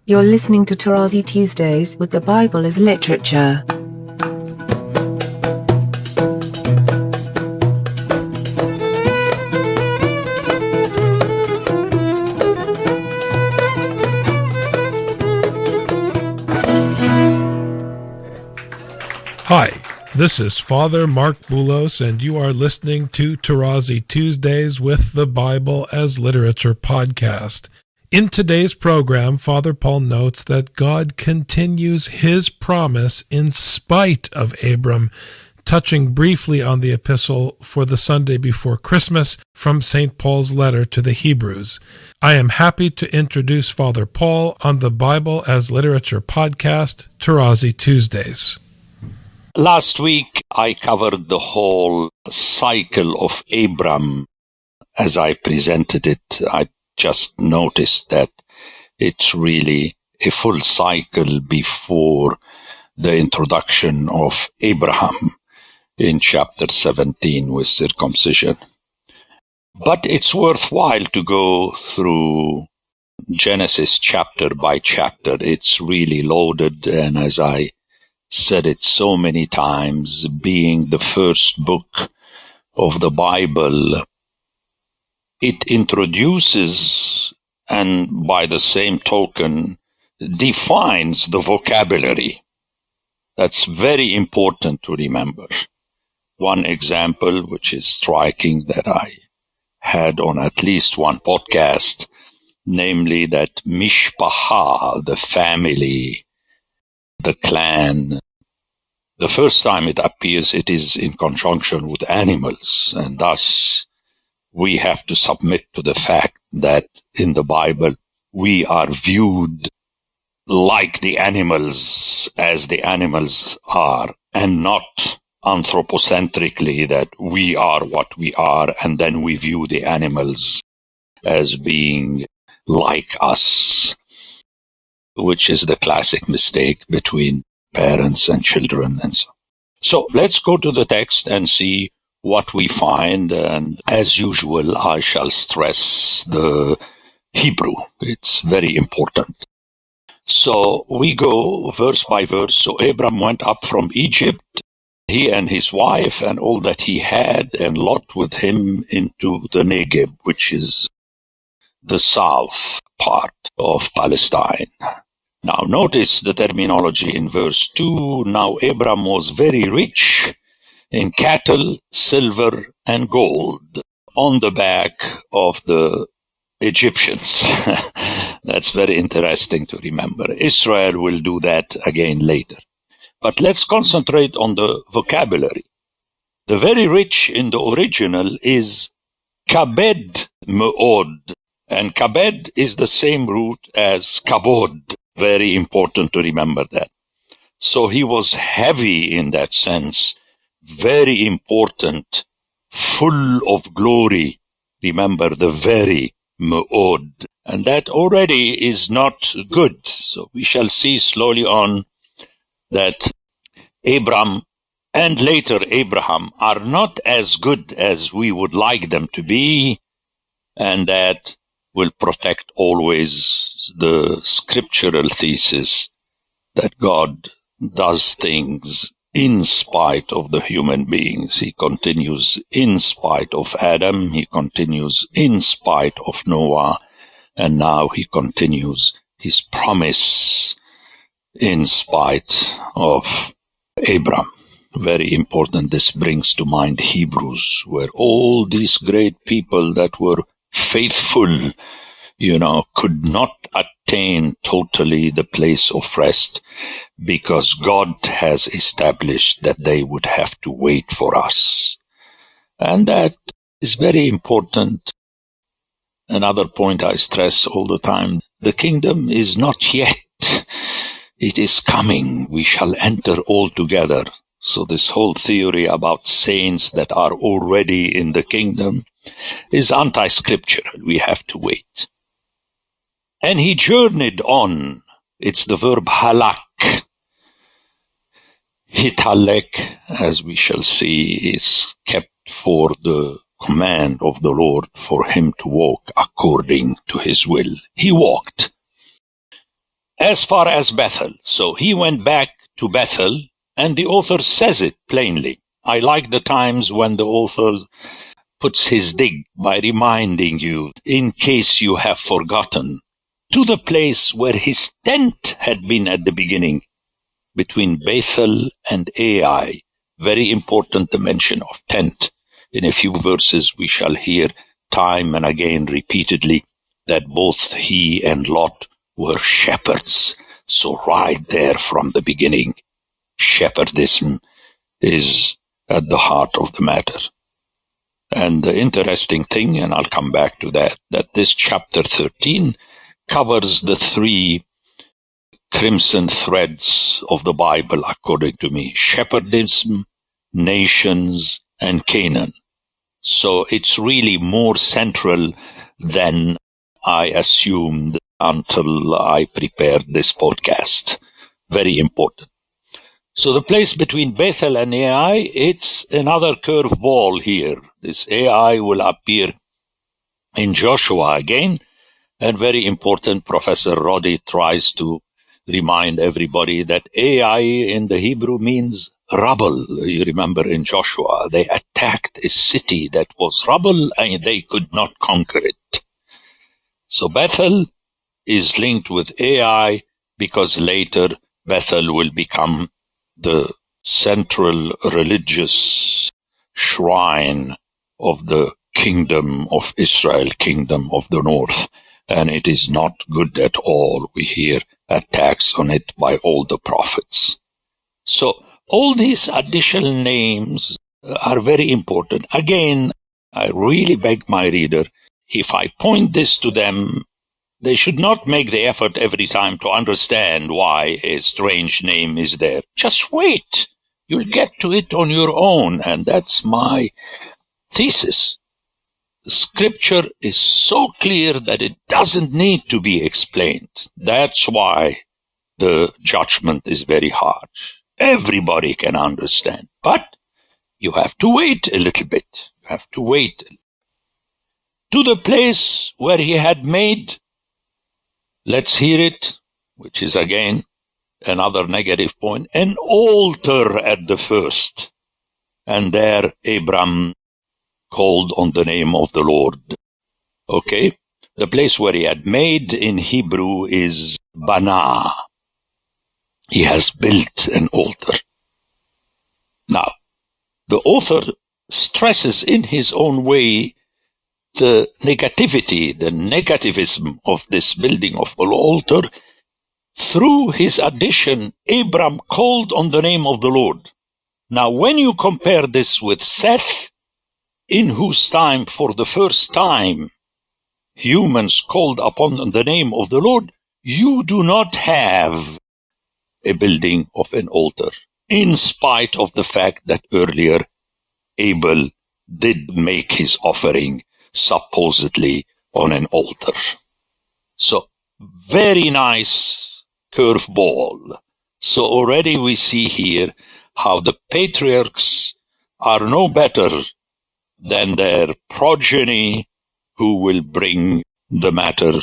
You're listening to Tarazi Tuesdays with the Bible as Literature. Hi, this is Father Mark Boulos, and you are listening to Tarazi Tuesdays with the Bible as Literature podcast. In today's program, Father Paul notes that God continues his promise in spite of Abram, touching briefly on the epistle for the Sunday before Christmas from St. Paul's letter to the Hebrews. I am happy to introduce Father Paul on the Bible as Literature podcast, Tarazi Tuesdays. Last week, I covered the whole cycle of Abram as I presented it. I just noticed that it's really a full cycle before the introduction of Abraham in chapter 17 with circumcision. But it's worthwhile to go through Genesis chapter by chapter. It's really loaded, and as I said it so many times, being the first book of the Bible, it introduces and by the same token defines the vocabulary. That's very important to remember. One example, which is striking, that I had on at least one podcast, namely that mishpacha, the family, the clan, the first time it appears, it is in conjunction with animals, and thus we have to submit to the fact that in the Bible we are viewed like the animals, as the animals are, and not anthropocentrically that we are what we are, and then we view the animals as being like us, which is the classic mistake between parents and children and so. So let's go to the text and see what we find, and as usual I shall stress the Hebrew. It's very important. So we go verse by verse. So Abram went up from Egypt, he and his wife and all that he had, and Lot with him, into the Negev, which is the south part of Palestine. Now notice the terminology in verse 2. Now Abram was very rich in cattle, silver, and gold on the back of the Egyptians. That's very interesting to remember. Israel will do that again later. But let's concentrate on the vocabulary. The very rich in the original is kabed me'od, and kabed is the same root as kabod. Very important to remember that. So he was heavy in that sense, very important, full of glory. Remember the very me'od. And that already is not good. So we shall see slowly on that Abram and later Abraham are not as good as we would like them to be, and that will protect always the scriptural thesis that God does things in spite of the human beings. He continues in spite of Adam, he continues in spite of Noah, and now he continues his promise in spite of Abram. Very important. This brings to mind Hebrews, where all these great people that were faithful, could not attain totally the place of rest because God has established that they would have to wait for us. And that is very important. Another point I stress all the time, the kingdom is not yet. It is coming. We shall enter all together. So this whole theory about saints that are already in the kingdom is anti-scriptural. We have to wait. And he journeyed on. It's the verb halak. Hitalek, as we shall see, is kept for the command of the Lord for him to walk according to his will. He walked. as far as Bethel. So he went back to Bethel, and the author says it plainly. I like the times when the author puts his dig by reminding you, in case you have forgotten, to the place where his tent had been at the beginning, between Bethel and Ai. Very important, the mention of tent. In a few verses we shall hear time and again repeatedly that both he and Lot were shepherds. So right there from the beginning, shepherdism is at the heart of the matter. And the interesting thing, and I'll come back to that this chapter 13 covers the three crimson threads of the Bible, according to me: shepherdism, nations, and Canaan. So it's really more central than I assumed until I prepared this podcast. Very important. So the place between Bethel and Ai, it's another curveball here. This Ai will appear in Joshua again, and very important, Professor Roddy tries to remind everybody that Ai in the Hebrew means rubble. You remember in Joshua, they attacked a city that was rubble and they could not conquer it. So Bethel is linked with Ai because later Bethel will become the central religious shrine of the kingdom of Israel, kingdom of the north. And it is not good at all. We hear attacks on it by all the prophets. So all these additional names are very important. Again, I really beg my reader, if I point this to them, they should not make the effort every time to understand why a strange name is there. Just wait. You'll get to it on your own. And that's my thesis. The scripture is so clear that it doesn't need to be explained. That's why the judgment is very harsh. Everybody can understand. But you have to wait a little bit. You have to wait. To the place where he had made, let's hear it, which is again another negative point, an altar at the first. And there Abram called on the name of the Lord. Okay? The place where he had made in Hebrew is Bana. He has built an altar. Now, the author stresses in his own way the negativity, the negativism of this building of an altar. Through his addition, Abram called on the name of the Lord. Now, when you compare this with Seth, in whose time, for the first time, humans called upon the name of the Lord, you do not have a building of an altar, in spite of the fact that earlier Abel did make his offering supposedly on an altar. So, very nice curveball. So already we see here how the patriarchs are no better than their progeny, who will bring the matter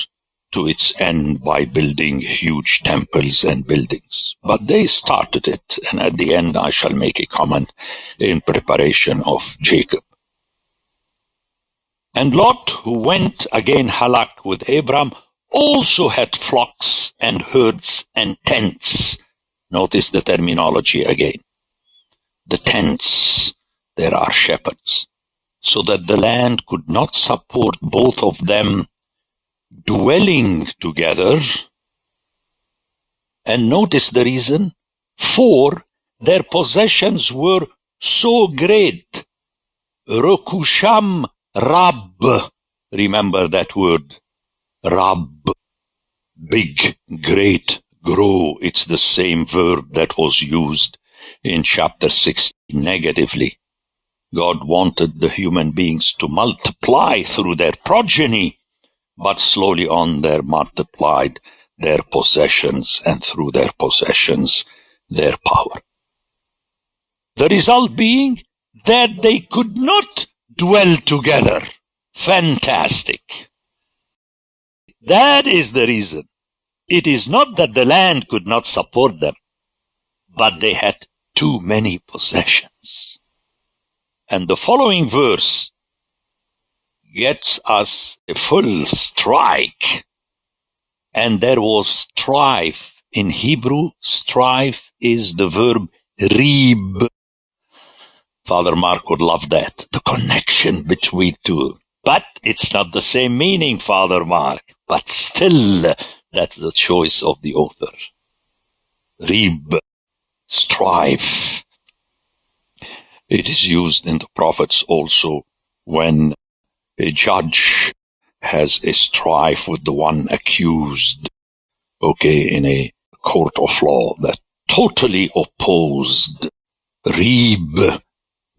to its end by building huge temples and buildings. But they started it, and at the end I shall make a comment in preparation of Jacob. And Lot, who went again Halak with Abram, also had flocks and herds and tents. Notice the terminology again. The tents, there are shepherds, so that the land could not support both of them dwelling together. And notice the reason: for their possessions were so great. Rokusham Rab. Remember that word. Rab. Big, great, grow. It's the same verb that was used in chapter 16 negatively. God wanted the human beings to multiply through their progeny, but slowly on they multiplied their possessions, and through their possessions, their power. The result being that they could not dwell together. Fantastic. That is the reason. It is not that the land could not support them, but they had too many possessions. And the following verse gets us a full strike. And there was strife. In Hebrew, strife is the verb reeb. Father Mark would love that, the connection between two. But it's not the same meaning, Father Mark. But still, that's the choice of the author. Reeb, strife. It is used in the prophets also when a judge has a strife with the one accused, in a court of law that totally opposed. Reeb,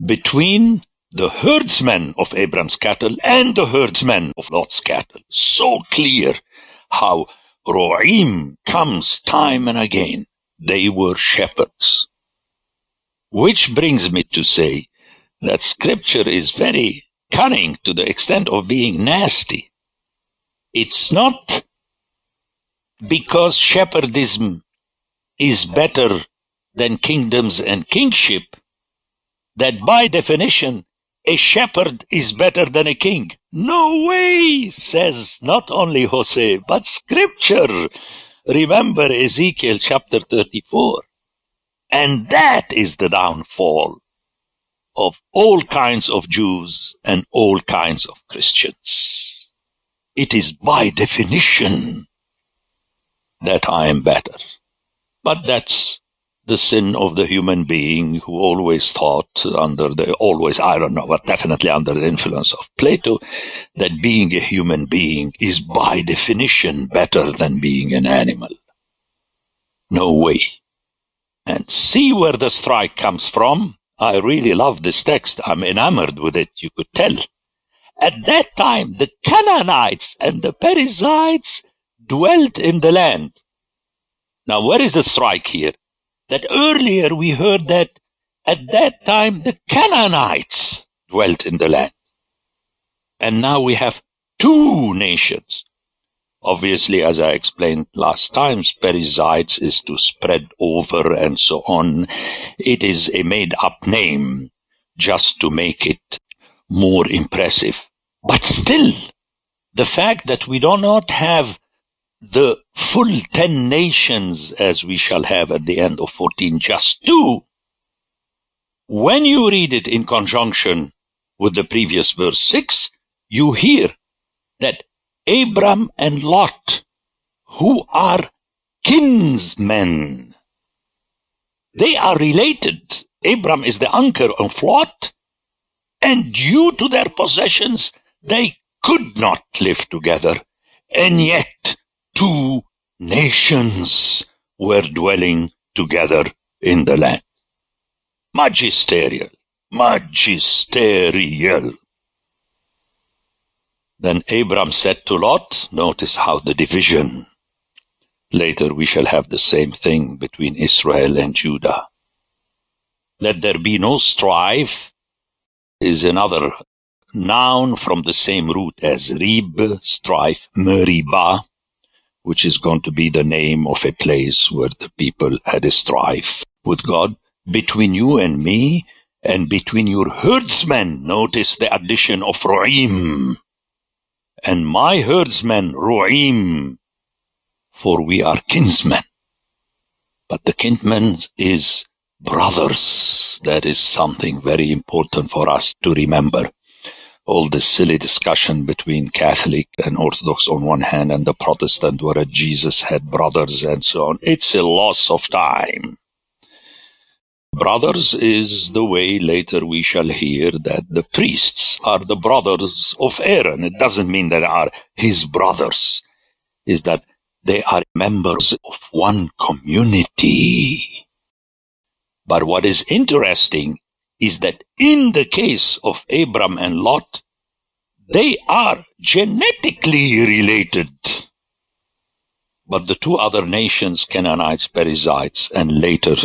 between the herdsmen of Abram's cattle and the herdsmen of Lot's cattle. So clear how Ro'im comes time and again. They were shepherds. Which brings me to say that Scripture is very cunning to the extent of being nasty. It's not because shepherdism is better than kingdoms and kingship that by definition a shepherd is better than a king. No way, says not only Jose, but Scripture. Remember Ezekiel chapter 34. And that is the downfall of all kinds of Jews and all kinds of Christians. It is by definition that I am better. But that's the sin of the human being who always thought definitely under the influence of Plato, that being a human being is by definition better than being an animal. No way. And see where the strike comes from. I really love this text. I'm enamored with it, you could tell. At that time, the Canaanites and the Perizzites dwelt in the land. Now, where is the strike here? That earlier we heard that at that time the Canaanites dwelt in the land. And now we have two nations. Obviously, as I explained last time, Perizzites is to spread over and so on. It is a made-up name just to make it more impressive. But still, the fact that we do not have the full 10 nations as we shall have at the end of 14, just 2, when you read it in conjunction with the previous verse 6, you hear that Abram and Lot, who are kinsmen, they are related. Abram is the uncle of Lot, and due to their possessions, they could not live together, and yet 2 nations were dwelling together in the land. Magisterial. Then Abram said to Lot, notice how the division. Later we shall have the same thing between Israel and Judah. Let there be no strife is another noun from the same root as rib, strife, meribah, which is going to be the name of a place where the people had a strife with God, between you and me, and between your herdsmen. Notice the addition of Ro'im. And my herdsmen, Ro'im, for we are kinsmen. But the kinsmen is brothers. That is something very important for us to remember. All this silly discussion between Catholic and Orthodox on one hand and the Protestant, where Jesus had brothers and so on. It's a loss of time. Brothers is the way later we shall hear that the priests are the brothers of Aaron. It doesn't mean that they are his brothers. It's that they are members of one community. But what is interesting is that in the case of Abram and Lot, they are genetically related. But the 2 other nations, Canaanites, Perizzites, and later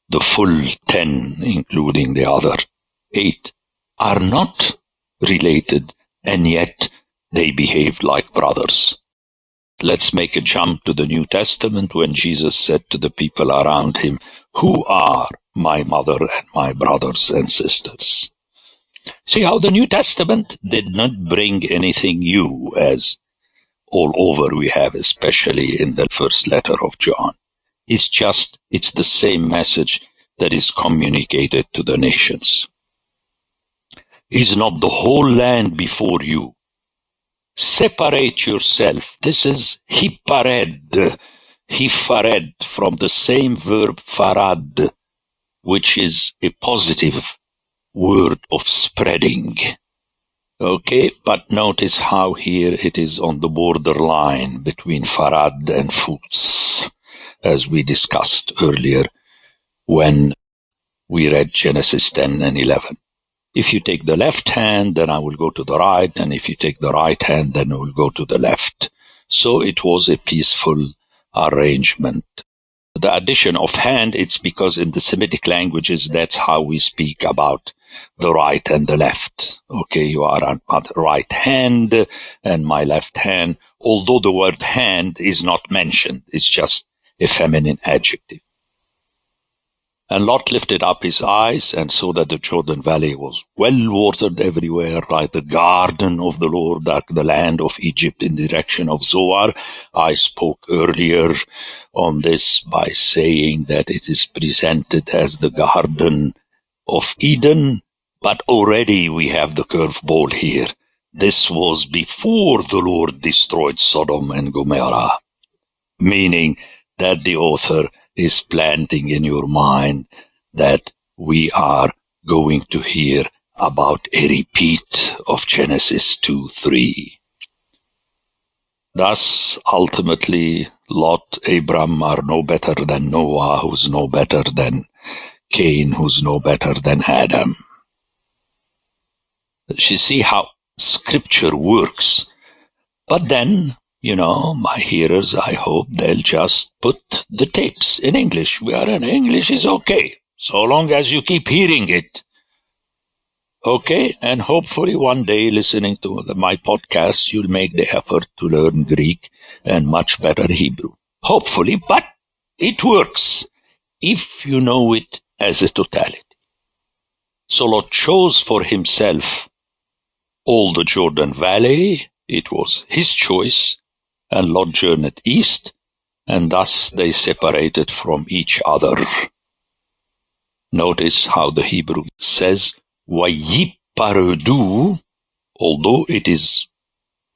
the full 10, including the other 8, are not related, and yet they behaved like brothers. let's make a jump to the New Testament when Jesus said to the people around him, "Who are my mother and my brothers and sisters?" See how the New Testament did not bring anything new, as all over we have, especially in the first letter of John. It's the same message that is communicated to the nations. Is not the whole land before you? Separate yourself. This is hipared from the same verb farad, which is a positive word of spreading. Okay, but notice how here it is on the borderline between farad and futs, as we discussed earlier when we read Genesis 10 and 11. If you take the left hand, then I will go to the right, and if you take the right hand, then I will go to the left. So it was a peaceful arrangement. The addition of hand, it's because in the Semitic languages, that's how we speak about the right and the left. Okay, you are on my right hand and my left hand, although the word hand is not mentioned. It's just a feminine adjective. And Lot lifted up his eyes and saw that the Jordan Valley was well watered everywhere, like the garden of the Lord, like the land of Egypt in the direction of Zoar. I spoke earlier on this by saying that it is presented as the garden of Eden, but already we have the curveball here. This was before the Lord destroyed Sodom and Gomorrah, meaning that the author is planting in your mind that we are going to hear about a repeat of Genesis 2:3. Thus, ultimately, Lot, Abram are no better than Noah, who's no better than Cain, who's no better than Adam. You see how Scripture works. But then, my hearers, I hope they'll just put the tapes in English. English is okay, so long as you keep hearing it. Okay, and hopefully one day listening to my podcast, you'll make the effort to learn Greek and much better Hebrew. Hopefully, but it works if you know it as a totality. So Lot chose for himself all the Jordan Valley. It was his choice. And Lot journeyed east, and thus they separated from each other. Notice how the Hebrew says, Vayipardu, although it is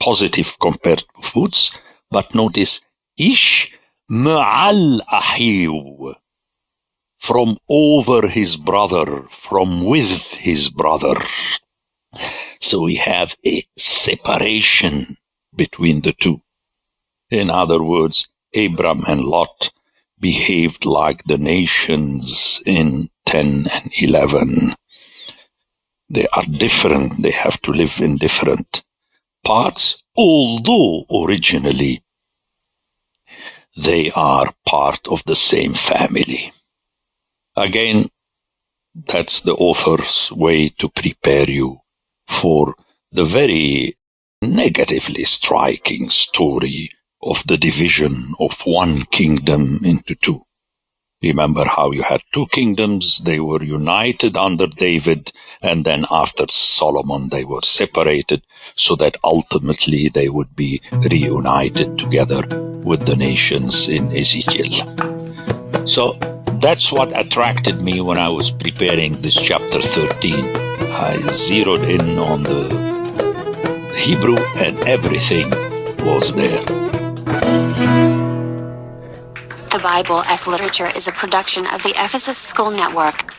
positive compared to foods, but notice, Ish ma'al ahiu, from over his brother, from with his brother. So we have a separation between the two. In other words, Abram and Lot behaved like the nations in 10 and 11. They are different. They have to live in different parts, although originally they are part of the same family. Again, that's the author's way to prepare you for the very negatively striking story of the division of one kingdom into two. Remember how you had two kingdoms, they were united under David, and then after Solomon they were separated, so that ultimately they would be reunited together with the nations in Ezekiel. So that's what attracted me when I was preparing this chapter 13. I zeroed in on the Hebrew and everything was there. The Bible as Literature is a production of the Ephesus School Network.